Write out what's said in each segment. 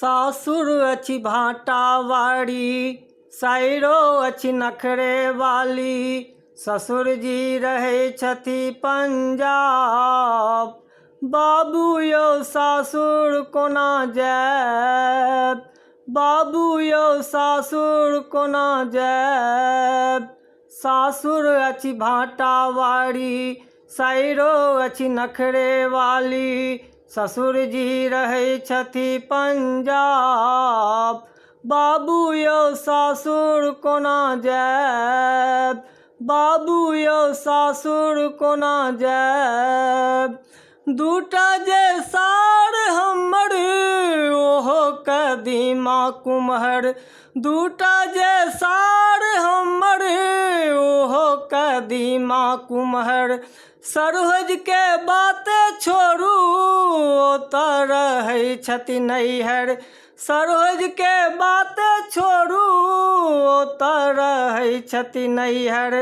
सासुर अछि भाटावाड़ी, साइरो अछि नखरे वाली। ससुर जी रहै छथि पंजाब, बाबू यौ सासुर कोना जायब, बाबू यौ सासुर कोना जायब। सासुर अछि भाटावाड़ी, साइरो अछि नखरे वाली। ससुर जी रहै छथि पंजाब, बाबू यौ सासुर कोना जायब, बाबू यौ सासुर कोना जायब। दूटा जे सार हमर ओहो कदीमा कुम्हर, दूटा जे सार हमर ओहो कदीमा कुम्हर। सरोज के बाते छोड़ू ओतऽ रहै छथि नैहर, सरोज के बाते छोड़ू ओतऽ रहै छथि नैहर।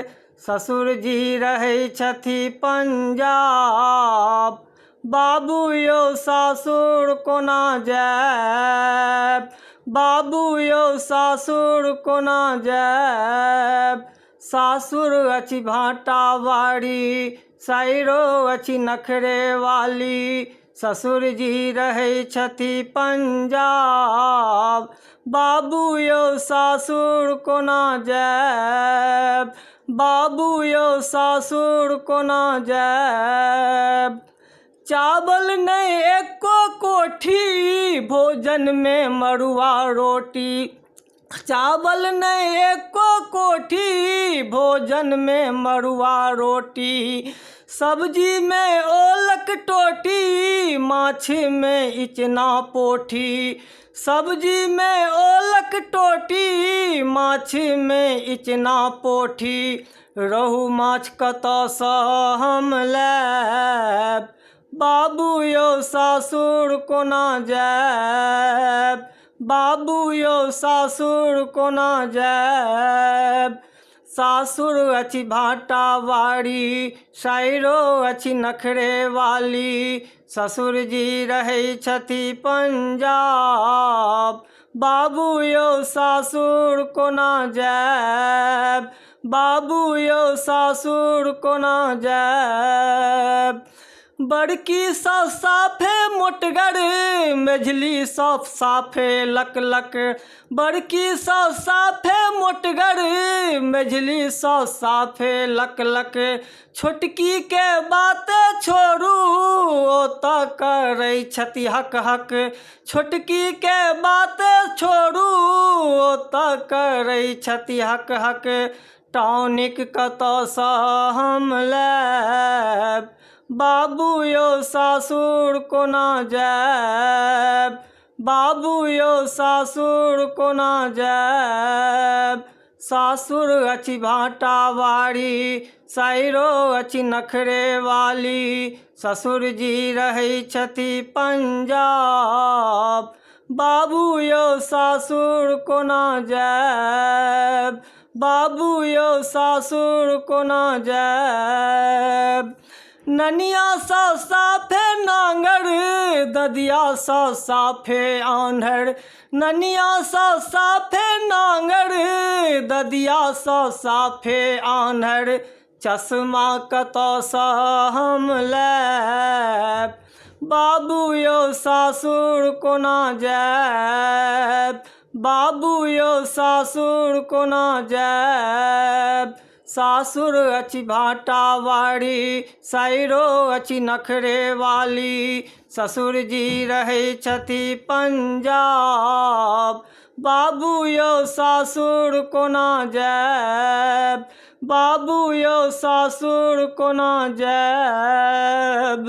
ससुर जी रहै छथि पंजाब, बाबू यौ सासुर कोना जायब, बाबू यौ सासुर कोना जायब। सासुर अछि भाटावाड़ी, साइरो अछि नखरे वाली। ससुर जी रहै छथि पंजाब, बाबू यौ सासुर कोना जायब, बाबू यौ सासुर कोना जायब। चावल नहीं एको कोठी, भोजन में मड़ुआ रोटी। चावल नहीं एको कोठी, भोजन में मड़ुआ रोटी। सब्जी में ओलक टोटी, माछ में इचना पोठी। सब्जी में ओलक टोटी, माछ में इचना पोठी। रोहु माछ कतऽसँ हम लायब, बाबू यौ सासुर कोना जायब, बाबू यौ सासुर कोना जायब। सासुर अछि भाटावाड़ी, साइरो अछि नखरे वाली। ससुर जी रहै छथि पंजाब, बाबू यौ सासुर कोना जायब, बाबू यौ सासुर कोना जायब। बड़की साउस साफे मोटगर, मेझली साउस साफे लकलक। बड़की साउस साफे मोटगर, मेझली साउस साफे लकलक। छोटकी के बाते छोड़ू ओतऽ करै छथि हक हक। छोटकी के बाते छोड़ू ओतऽ करै छथि हक हक। टॉनिक कतऽसँ हम लायब, बाबू यौ सासुर कोना जायब, बाबू यौ सासुर कोना जायब। सासुर अछि भाटावाड़ी, साइरो अछि नखरे वाली। ससुर जी रहै छथि पंजाब, बाबू यौ सासुर कोना जायब, बाबू यौ सासुर कोना जायब। ननिया साउस साफे नांगर, ददिया साउस साफे आन्हर। ननिया साउस साफे नांगर, ददिया साउस साफे आन्हर। चश्मा कतऽसँ हम लायब, बाबू यौ सासुर कोना जायब, बाबू यौ सासुर कोना जायब। सासुर अछि भाटावाड़ी, साइरो अछि नखरे वाली। ससुर जी रहै छथि पंजाब, बाबू यौ सासुर कोना जायब, बाबू यौ सासुर कोना जायब।